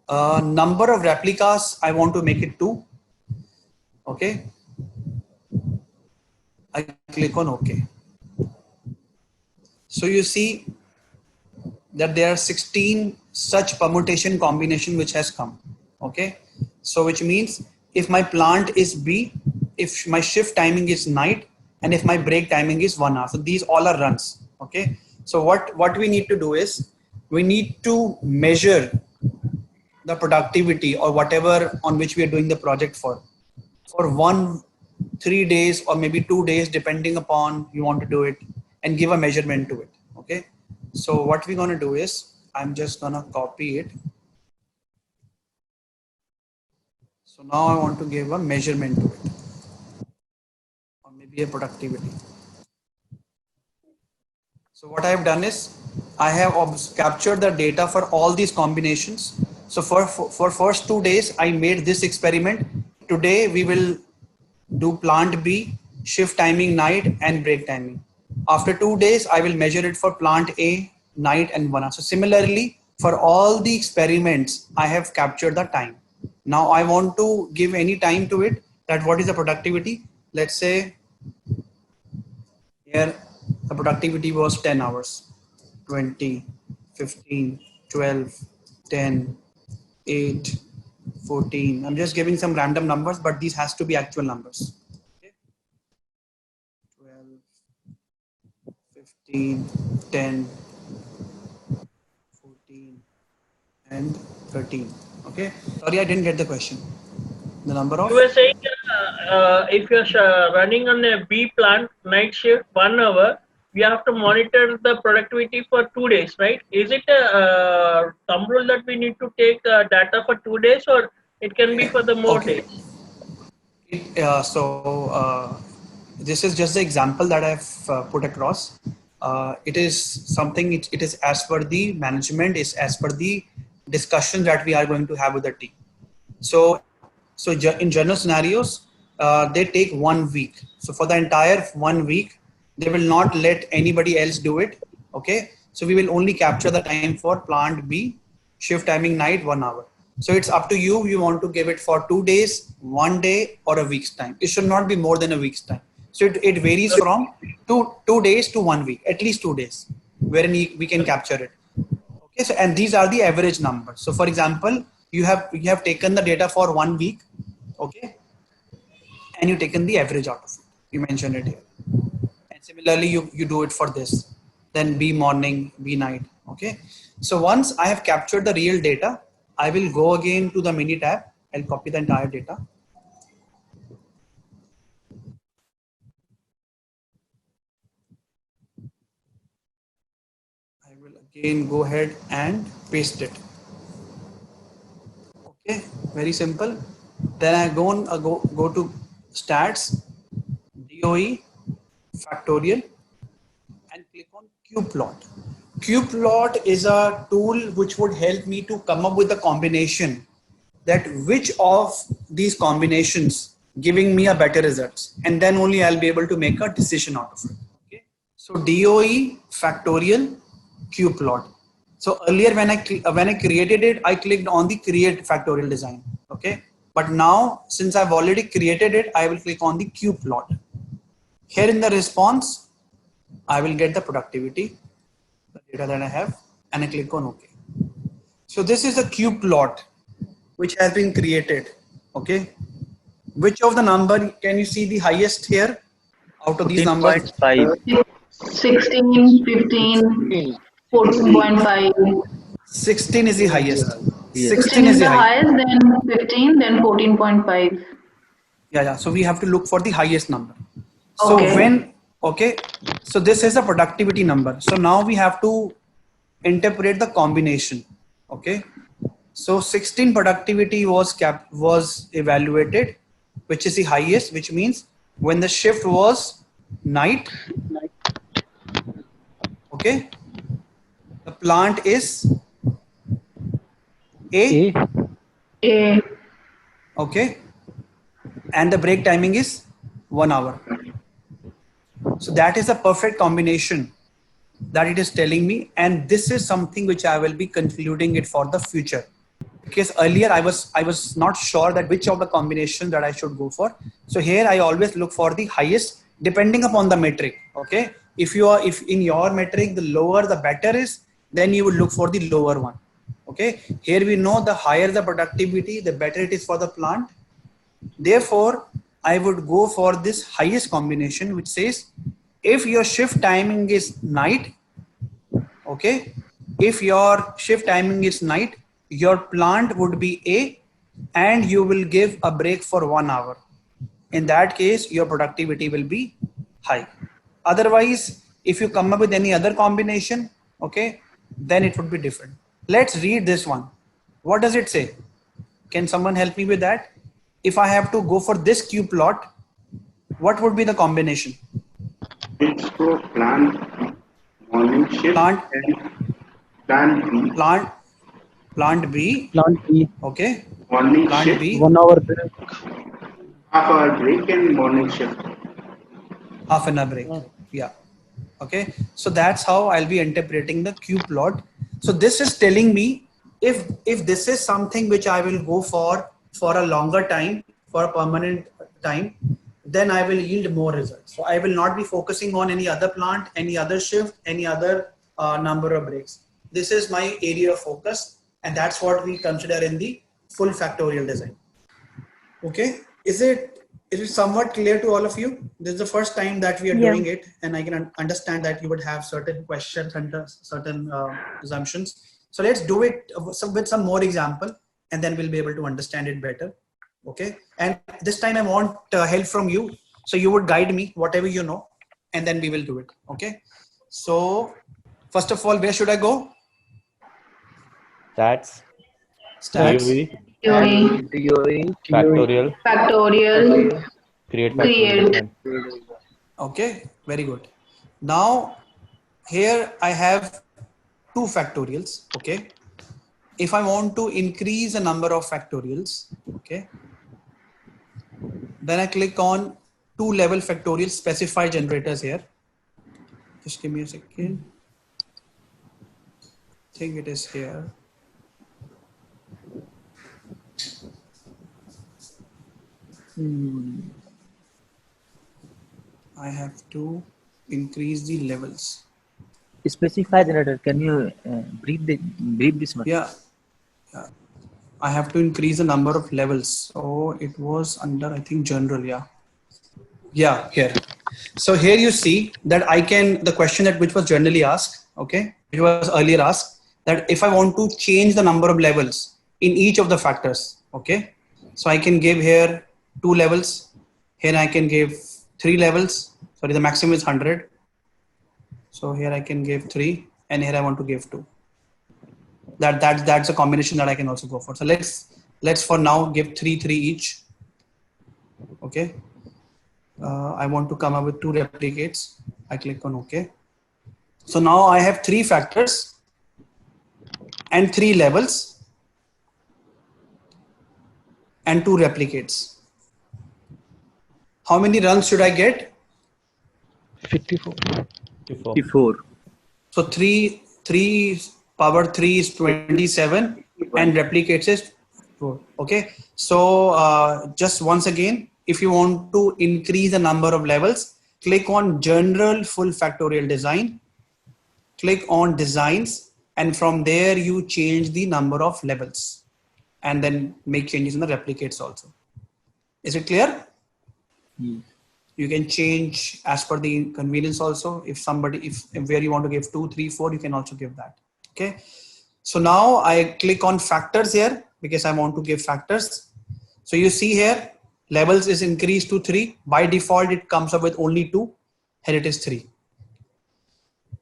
Number of replicas, I want to make it 2. Okay. I click on OK. So you see that there are 16 such permutation combination which has come. Okay. So which means if my plant is B, if my shift timing is night, and if my break timing is 1 hour. So these all are runs. Okay. So what we need to do is we need to measure the productivity or whatever on which we are doing the project for 3 days or maybe 2 days, depending upon you want to do it, and give a measurement to it. Okay. So what we're going to do is I'm just going to copy it. So now I want to give a measurement to it, or maybe a productivity. So what I have done is I have captured the data for all these combinations. So for first 2 days, I made this experiment. Today we will do plant B, shift timing night and break timing. After 2 days, I will measure it for plant A, night and 1 hour. So similarly, for all the experiments, I have captured the time. Now I want to give any time to it, that what is the productivity. Let's say here the productivity was 10 hours, 20, 15, 12, 10, 8, 14. I'm just giving some random numbers, but these has to be actual numbers. Okay. 12, 15, 10, 14, and 13. Okay. Sorry, I didn't get the question. The number of? You were saying if you're running on a B plant night shift 1 hour, we have to monitor the productivity for 2 days, right? Is it a thumb rule that we need to take data for 2 days, or it can be for the more days? This is just the example that I've put across. It is something, it is as per the management, is as per the discussion that we are going to have with the team. So in general scenarios, they take 1 week. So for the entire 1 week, they will not let anybody else do it. Okay. So we will only capture the time for plant B, shift timing night 1 hour. So it's up to you. You want to give it for 2 days, 1 day, or a week's time. It should not be more than a week's time. So it varies from 2 days to 1 week, at least 2 days, wherein we can capture it. Okay. So, and these are the average numbers. So for example, you have taken the data for 1 week. Okay. And you taken the average out of it. You mentioned it here. And similarly, you do it for this. Then B morning, B night. Okay. So once I have captured the real data, I will go again to the mini tab. I'll copy the entire data. I will again go ahead and paste it. Okay, very simple. Then I go to stats, DOE, factorial, and click on qplot. Qplot is a tool which would help me to come up with a combination, that which of these combinations giving me a better results, and then only I'll be able to make a decision out of it. Okay. So DOE, factorial, qplot. So earlier when I created it, I clicked on the create factorial design. Okay. But now since I've already created it, I will click on the qplot. Here in the response, I will get the productivity, the data that I have, and I click on OK. So this is a qplot which has been created. Okay. Which of the number can you see the highest here out of these numbers? 16, 15, 14.5. 16 is the highest. Yes. 16 is the highest, then 15, then 14.5. Yeah. So we have to look for the highest number. So so this is a productivity number. So now we have to interpret the combination. Okay. So 16 productivity was evaluated, which is the highest, which means when the shift was night. Okay. The plant is A. Okay. And the break timing is 1 hour. So that is a perfect combination that it is telling me. And this is something which I will be concluding it for the future. because earlier I was not sure that which of the combinations that I should go for. So here I always look for the highest depending upon the metric. Okay, if in your metric the lower the better is, then you would look for the lower one. Okay, here we know the higher the productivity, the better it is for the plant. Therefore, I would go for this highest combination, which says if your shift timing is night, okay, if your shift timing is night, your plant would be A and you will give a break for 1 hour. In that case, your productivity will be high. Otherwise, if you come up with any other combination, okay, then it would be different. Let's read this one. What does it say? Can someone help me with that? If I have to go for this Q plot, what would be the combination? It's for plant morning shift Plant and plant B. Plant B. Plant B. Okay. Morning Plant shift, B. 1 hour break. half-hour break and morning shift. Half an hour break. Yeah. Okay. So that's how I'll be interpreting the Q plot. So this is telling me if this is something which I will go for a longer time, for a permanent time, then I will yield more results. So I will not be focusing on any other plant, any other shift, any other number of breaks. This is my area of focus, and that's what we consider in the full factorial design. Okay, is it somewhat clear to all of you? This is the first time that we are doing it, and I can understand that you would have certain questions and certain assumptions. So let's do it with some more example, and then we'll be able to understand it better. Okay, and this time I want help from you, so you would guide me whatever you know, and then we will do it. Okay, so first of all, where should I go? Stats, Stats. DOE, factorial, factorial, create create. factorial. Okay, very good. Now here I have 2 factorials. Okay, if I want to increase the number of factorials, okay, then I click on 2 level factorial specify generators here. Just give me a second. I think it is here. I have to increase the levels. Specify generator. Can you brief this one? Yeah. I have to increase the number of levels. So it was under, I think, general. Yeah, here. So here you see that I can, the question that which was generally asked, okay, it was earlier asked that if I want to change the number of levels in each of the factors, okay, so I can give here 2 levels. Here I can give 3 levels. Sorry, the maximum is 100. So here I can give 3, and here I want to give 2. That's a combination that I can also go for. So let's for now give 3 each. Okay. I want to come up with 2 replicates. I click on OK. So now I have 3 factors and 3 levels and 2 replicates. How many runs should I get? 54. 54. So 3 power 3 is 27 and replicates is 4. Okay. So just once again, if you want to increase the number of levels, click on general full factorial design, click on designs, and from there you change the number of levels and then make changes in the replicates also. Is it clear? You can change as per the convenience also. If where you want to give 2, 3, 4, you can also give that. Okay. So now I click on factors here because I want to give factors. So you see here, levels is increased to 3. By default, it comes up with only 2. Here it is 3.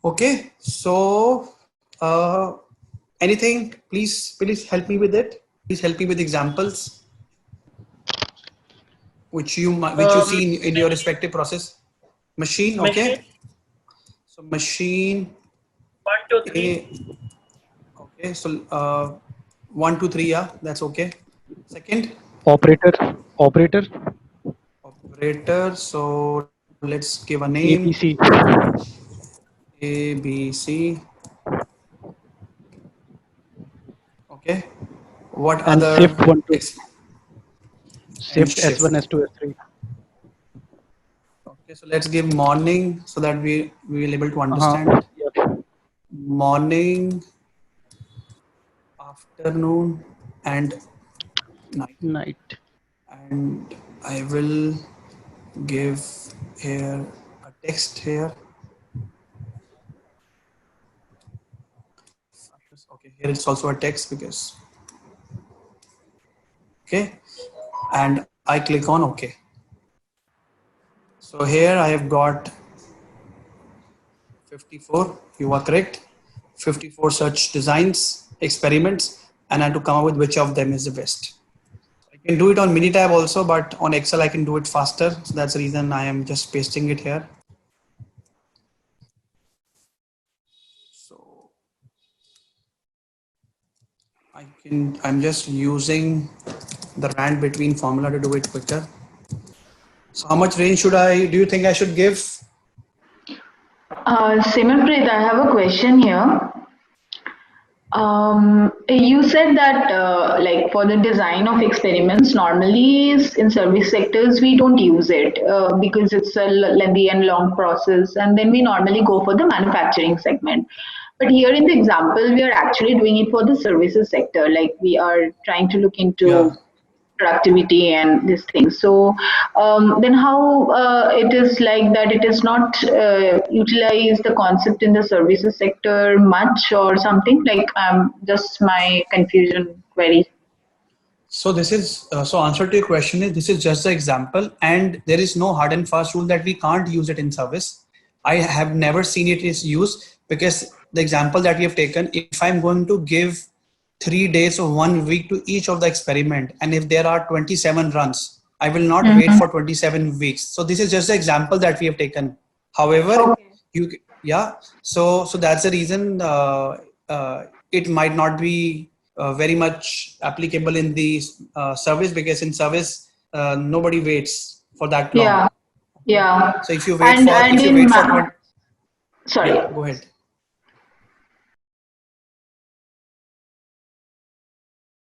Okay. So anything, please help me with it. Please help me with examples which you see in your respective process. Machine. Okay. Machine. So machine. 1, 2, 3. Okay. So 1, 2, 3. Yeah, that's okay. Second. Operator. So let's give a name. ABC. ABC. Okay. What And other shift 1 to ex- and shift S1, S2, S3. Okay, so let's give morning so that we will able to understand it. Yep. Morning, afternoon, and night. Night. And I will give here a text here. Okay, here it's also a text because okay, and I click on OK. So here I have got 54. You are correct. 54 such designs, experiments, and I have to come up with which of them is the best. I can do it on Minitab also, but on Excel I can do it faster. So that's the reason I am just pasting it here. So I'm just using the rand between formula to do it quicker. So how much range do you think I should give? Simarpreet, I have a question here. You said that like for the design of experiments, normally in service sectors, we don't use it because it's a lengthy and long process. And then we normally go for the manufacturing segment. But here in the example, we are actually doing it for the services sector. Like we are trying to look into productivity and these things. So then how it is like that it is not utilize the concept in the services sector much or something like just my confusion query. So this is so answer to your question is this is just the example, and there is no hard and fast rule that we can't use it in service. I have never seen it is used because the example that we have taken, if I'm going to give 3 days or 1 week to each of the experiment, and if there are 27 runs, I will not wait for 27 weeks. So this is just the example that we have taken. However, so that's the reason it might not be very much applicable in the service, because in service nobody waits for that long. Yeah. So if you wait for sorry. Yeah, go ahead.